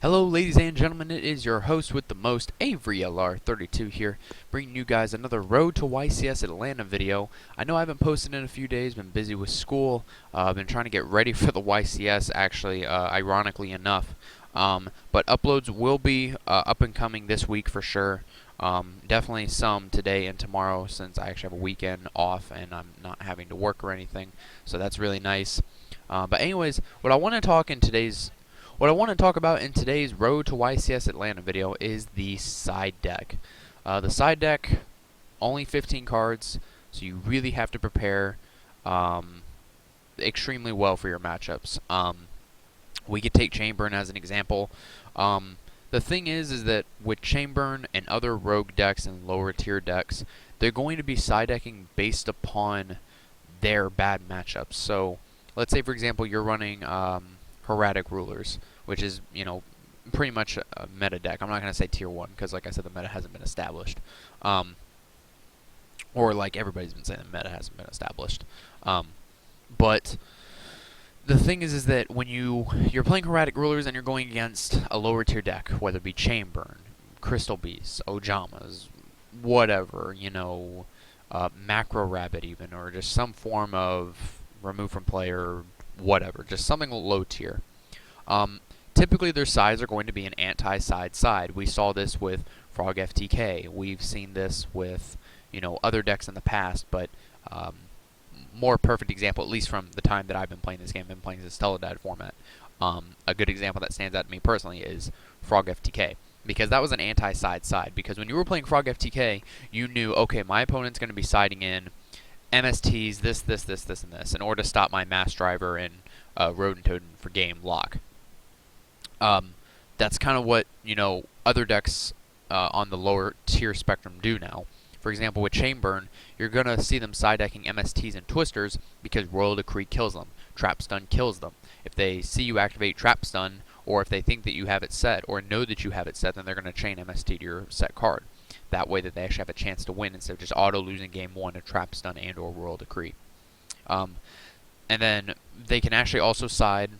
Hello, ladies and gentlemen. It is your host with the most, Avery LR32 here, bringing you guys another Road to YCS Atlanta video. I know I haven't posted in a few days, been busy with school, been trying to get ready for the YCS, actually, ironically enough. But uploads will be up and coming this week for sure. Definitely some today and tomorrow, since I actually have a weekend off and I'm not having to work or anything, so that's really nice. But anyways, what I want to talk about in today's Road to YCS Atlanta video is the side deck. The side deck, only 15 cards, so you really have to prepare extremely well for your matchups. We could take Chamberlain as an example. The thing is that with Chamberlain and other rogue decks and lower tier decks, they're going to be side decking based upon their bad matchups. So let's say, for example, you're running Heraldic Rulers, which is, pretty much a meta deck. I'm not going to say tier 1, because like I said, the meta hasn't been established. Or like everybody's been saying, the meta hasn't been established. But the thing is that when you're playing Heraldic Rulers and you're going against a lower tier deck, whether it be Chamberlain, Crystal Beasts, Ojamas, whatever, Macro Rabbit even, or just some form of remove from play or whatever, just something low tier. Typically their sides are going to be an anti-side. We saw this with Frog FTK. We've seen this with, other decks in the past, but more perfect example, at least from the time that I've been playing this game, been playing this Teledad format. A good example that stands out to me personally is Frog FTK, because that was an anti-side. Because when you were playing Frog FTK, you knew, okay, my opponent's going to be siding in MSTs, this, and this, in order to stop my Mass Driver and Rodent Totem for game lock. That's kind of what, other decks on the lower tier spectrum do now. For example, with Chamberlain, you're going to see them side decking MSTs and Twisters because Royal Decree kills them. Trap Stun kills them. If they see you activate Trap Stun, or if they think that you have it set, or know that you have it set, then they're going to chain MST to your set card. That way that they actually have a chance to win instead of just auto-losing game 1 to Trap Stun and or Royal Decree. And then they can actually also side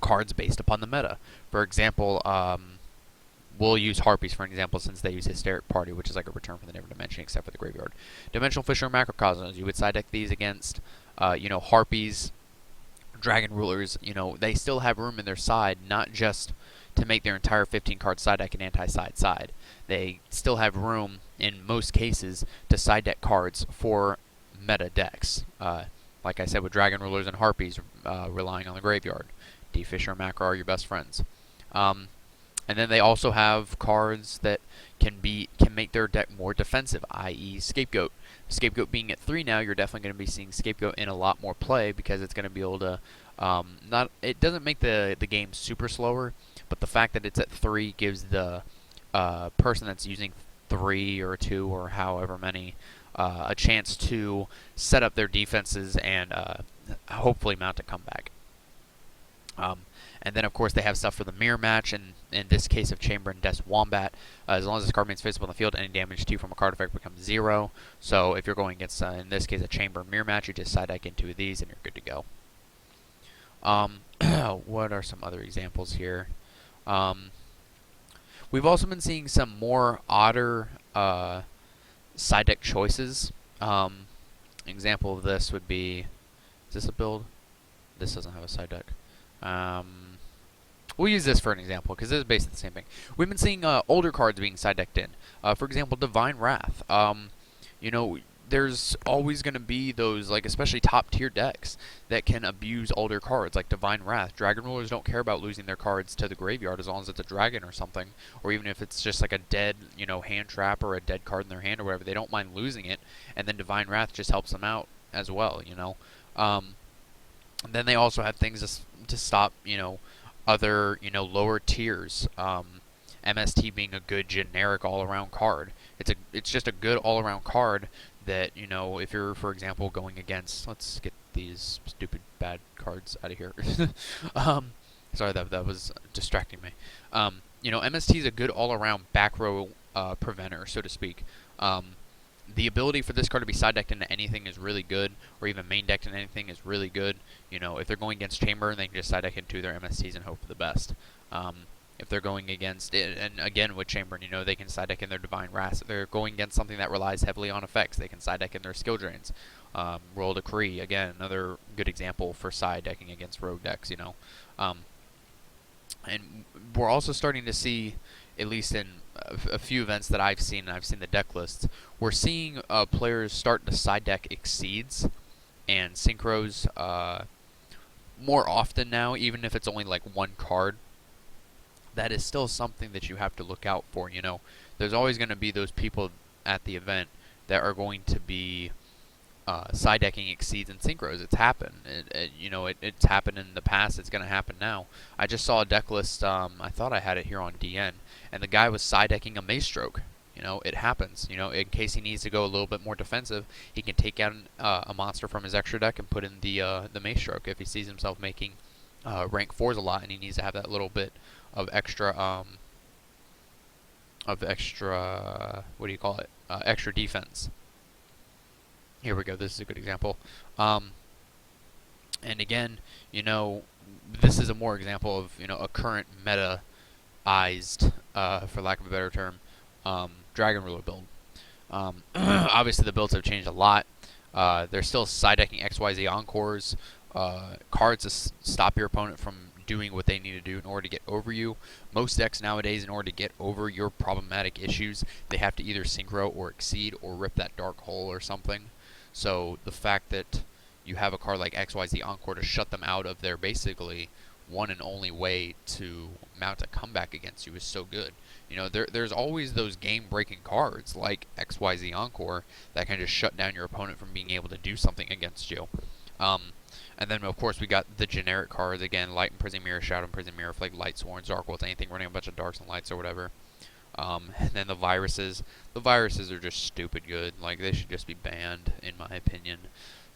cards based upon the meta. For example, we'll use Harpies for an example, since they use Hysteric Party, which is like a return from the Never Dimension except for the graveyard. Dimensional Fisher and Macrocosmos, you would side deck these against, Harpies, Dragon Rulers. They still have room in their side, not just to make their entire 15-card side deck an anti-side. They still have room, in most cases, to side deck cards for meta decks. Like I said, with Dragon Rulers and Harpies relying on the graveyard. D. Fisher and Macro are your best friends. And then they also have cards that can make their deck more defensive, i.e. Scapegoat. Scapegoat being at 3 now, you're definitely going to be seeing Scapegoat in a lot more play, because it's going to be able to it doesn't make the game super slower, but the fact that it's at 3 gives the person that's using 3 or 2 or however many a chance to set up their defenses and hopefully mount a comeback. And then, of course, they have stuff for the mirror match, and in this case of Chamberlain, Death Wombat. As long as this card remains visible on the field, any damage to you from a card effect becomes 0. So if you're going against, in this case, a Chamberlain mirror match, you just side deck into these, and you're good to go. What are some other examples here? We've also been seeing some more odder side deck choices. Example of this would be, is this a build? This doesn't have a side deck. We'll use this for an example, because this is basically the same thing. We've been seeing older cards being side decked in. For example, Divine Wrath. There's always going to be those, especially top tier decks that can abuse older cards, like Divine Wrath. Dragon Rulers don't care about losing their cards to the graveyard as long as it's a dragon or something, or even if it's just like a dead, hand trap or a dead card in their hand or whatever. They don't mind losing it, and then Divine Wrath just helps them out as well. Then they also have things to stop, other, lower tiers. MST being a good generic all-around card. It's just a good all-around card that, if you're, for example, going against, let's get these stupid bad cards out of here. Sorry, that was distracting me. MST is a good all-around back row preventer, so to speak. The ability for this card to be side decked into anything is really good, or even main decked into anything is really good. If they're going against Chamber, they can just side deck into their MSTs and hope for the best. If they're going against it, and again with Chamberlain, you know, they can side deck in their Divine Wrath. If they're going against something that relies heavily on effects, they can side deck in their skill drains. Royal Decree, again, another good example for side decking against rogue decks, you know. And we're also starting to see, at least in a few events that I've seen, and I've seen the deck lists, we're seeing players start to side deck Exceeds and Synchros more often now, even if it's only like one card. That is still something that you have to look out for, you know. There's always going to be those people at the event that are going to be side decking Exceeds and Synchros. It's happened. It's happened in the past. It's going to happen now. I just saw a deck list. I thought I had it here on DN, and the guy was side decking a Mace Stroke. You know, it happens. You know, in case he needs to go a little bit more defensive, he can take out a monster from his extra deck and put in the Mace Stroke if he sees himself making rank 4s a lot, and he needs to have that little bit of extra what do you call it? Extra defense. Here we go. This is a good example. And again, you know, this is a more example of, you know, a current meta-ized, for lack of a better term, Dragon Ruler build. Obviously, the builds have changed a lot. They're still side decking XYZ Encores, cards to stop your opponent from doing what they need to do in order to get over you. Most decks nowadays, in order to get over your problematic issues, they have to either Synchro or Exceed or rip that Dark Hole or something. So the fact that you have a card like XYZ Encore to shut them out of their basically one and only way to mount a comeback against you is so good. You know, there's always those game-breaking cards like XYZ Encore that can just shut down your opponent from being able to do something against you. And then, of course, we got the generic cards, again, Light and Prison Mirror, Shadow and Prison Mirror, like Light Sworns, Dark Wolves, anything running a bunch of Darks and Lights or whatever. And then the viruses. The viruses are just stupid good. Like, they should just be banned, in my opinion.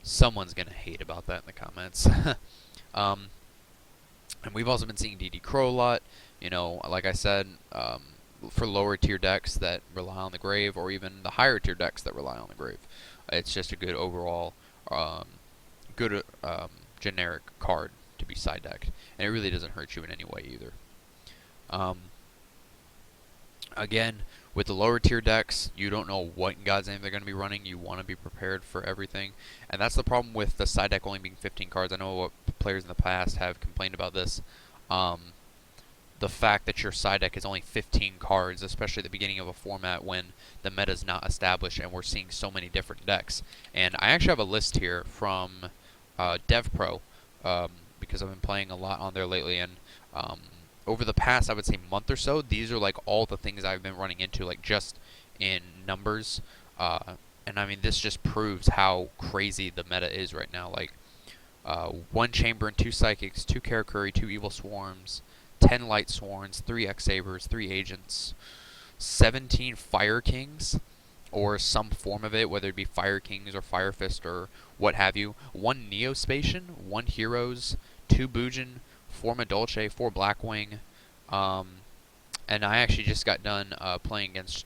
Someone's going to hate about that in the comments. And we've also been seeing DD Crow a lot. You know, like I said, for lower tier decks that rely on the grave, or even the higher tier decks that rely on the grave. It's just a good overall, generic card to be side decked, and it really doesn't hurt you in any way either. Again, with the lower tier decks, you don't know what in God's name they're going to be running. You want to be prepared for everything, and that's the problem with the side deck only being 15 cards. I know what players in the past have complained about this. The fact that your side deck is only 15 cards, especially at the beginning of a format when the meta is not established and we're seeing so many different decks. And I actually have a list here from DevPro, because I've been playing a lot on there lately, and over the past, I would say, month or so, these are like all the things I've been running into, like just in numbers. And I mean, this just proves how crazy the meta is right now. Like, 1 Chamber and 2 Psychics, 2 Karakuri, 2 Evil Swarms, 10 Light Sworns, 3 X-Sabers, 3 Agents, 17 Fire Kings, or some form of it, whether it be Fire Kings or Fire Fist or what have you, 1 Neospatian, 1 Heroes, 2 Bujin, 4 Madolche, 4 Blackwing, and I actually just got done playing against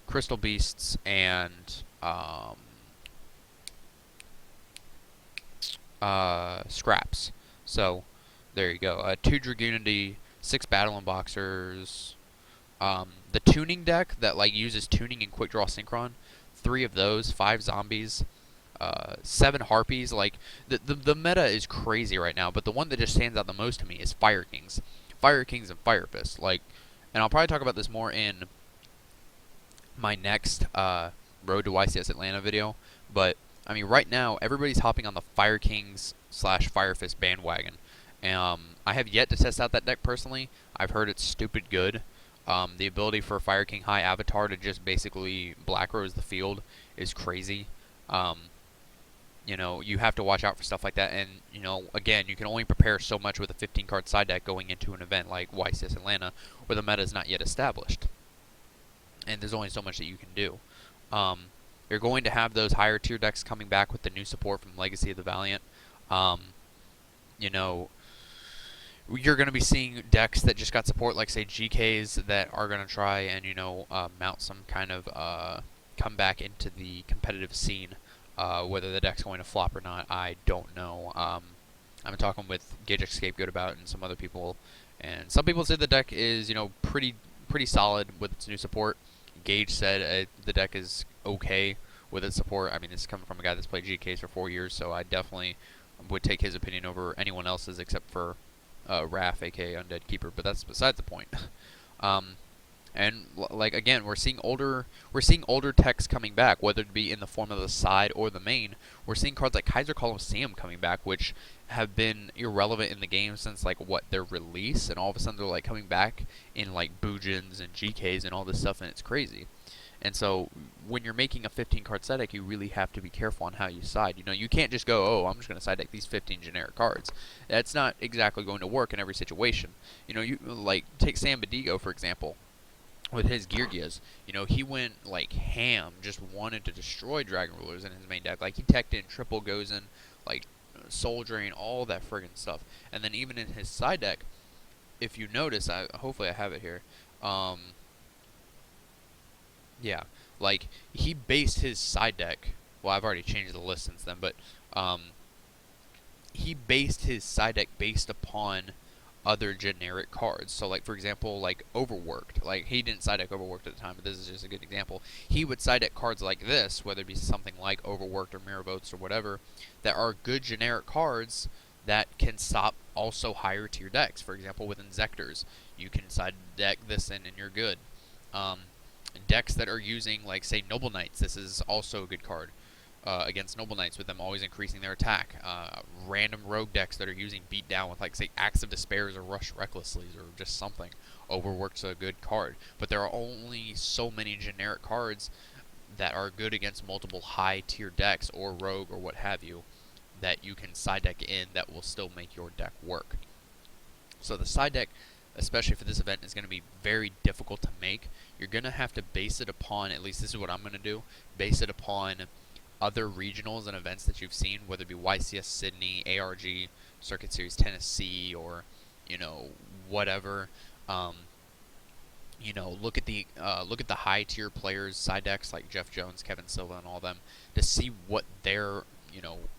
Crystal Beasts and Scraps. So there you go. 2 Dragoonity, 6 Battle Unboxers, the tuning deck that like uses tuning and quick draw synchron, 3 of those, 5 zombies, 7 harpies. Like the meta is crazy right now, but the one that just stands out the most to me is Fire Kings and Fire Fist. Like, and I'll probably talk about this more in my next Road to YCS Atlanta video. But I mean, right now everybody's hopping on the Fire Kings / Fire Fist bandwagon. I have yet to test out that deck personally. I've heard it's stupid good. The ability for Fire King High Avatar to just basically Black Rose the field is crazy. You know, you have to watch out for stuff like that, and, you know, again, you can only prepare so much with a 15-card side deck going into an event like YCS Atlanta, where the meta is not yet established. And there's only so much that you can do. You're going to have those higher tier decks coming back with the new support from Legacy of the Valiant. You know, you're going to be seeing decks that just got support, like, say, GKs, that are going to try and, you know, mount some kind of come back into the competitive scene. Whether the deck's going to flop or not, I don't know. I'm talking with Gidget Scapegoat about it and some other people, And some people say the deck is, pretty solid with its new support. Gage said the deck is okay with its support. I mean, it's coming from a guy that's played GKs for 4 years, so I definitely would take his opinion over anyone else's except for Raph, aka Undead Keeper. But that's besides the point. um, and like again, we're seeing older techs coming back, whether it be in the form of the side or the main. We're seeing cards like Kaiser Colosseum coming back, which have been irrelevant in the game since like what their release, and all of a sudden they're like coming back in like Boojins and GKs and all this stuff, and it's crazy. And so when you're making a 15 card side deck, you really have to be careful on how you side. You can't just go, oh, I'm just going to side deck these 15 generic cards. That's not exactly going to work in every situation. You like take Sam Bedigo for example with his Geargias. He went like ham, just wanted to destroy Dragon Rulers in his main deck. Like he teched in triple Gozen, like Soul Drain, all that friggin' stuff. And then even in his side deck, if you notice, hopefully I have it here. Yeah, like he based his side deck. Well, I've already changed the list since then, but he based his side deck based upon other generic cards. So like for example, like Overworked. Like he didn't side deck Overworked at the time, but this is just a good example. He would side deck cards like this, whether it be something like Overworked or Mirror Votes or whatever, that are good generic cards that can stop also higher tier decks. For example, with Inzectors, you can side deck this in and you're good. Decks that are using, like say Noble Knights, this is also a good card. Against Noble Knights, with them always increasing their attack. Random rogue decks that are using Beat Down with, like, say, Axe of Despairs or Rush Recklessly or just something. Overworked's a good card. But there are only so many generic cards that are good against multiple high-tier decks or rogue or what have you that you can side deck in that will still make your deck work. So the side deck, especially for this event, is going to be very difficult to make. You're going to have to base it upon, at least this is what I'm going to do, base it upon other regionals and events that you've seen, whether it be YCS Sydney, ARG, Circuit Series Tennessee, or whatever. Look at the high tier players side decks like Jeff Jones, Kevin Silva, and all them to see what their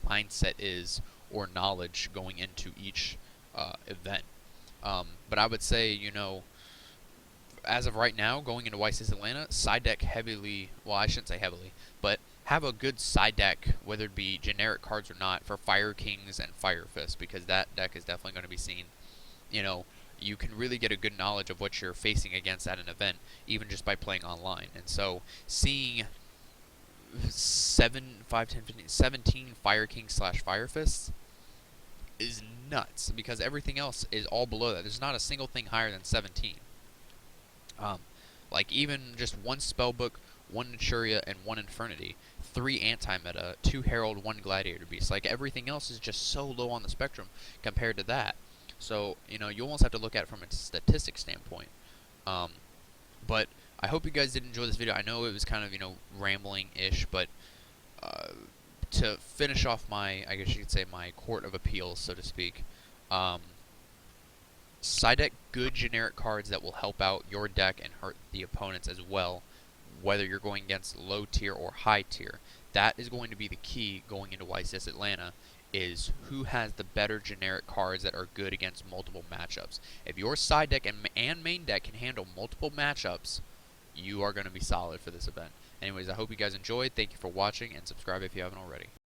mindset is or knowledge going into each event. But I would say as of right now, going into YCS Atlanta, side deck heavily. Well, I shouldn't say heavily, but have a good side deck, whether it be generic cards or not, for Fire Kings and Fire Fist, because that deck is definitely going to be seen. You can really get a good knowledge of what you're facing against at an event, even just by playing online. And so, seeing 17 Fire Kings / Fire Fists is nuts, because everything else is all below that. There's not a single thing higher than 17. Like even just one Spellbook, one Naturia, and one Infernity, 3 Anti-Meta, 2 Herald, 1 Gladiator Beast. Like everything else is just so low on the spectrum compared to that. So, you almost have to look at it from a statistics standpoint. But I hope you guys did enjoy this video. I know it was kind of, rambling-ish, but to finish off my, I guess you could say, my court of appeals, so to speak, side deck good generic cards that will help out your deck and hurt the opponents as well, whether you're going against low tier or high tier. That is going to be the key going into YCS Atlanta, is who has the better generic cards that are good against multiple matchups. If your side deck and main deck can handle multiple matchups, you are going to be solid for this event. Anyways, I hope you guys enjoyed. Thank you for watching, and subscribe if you haven't already.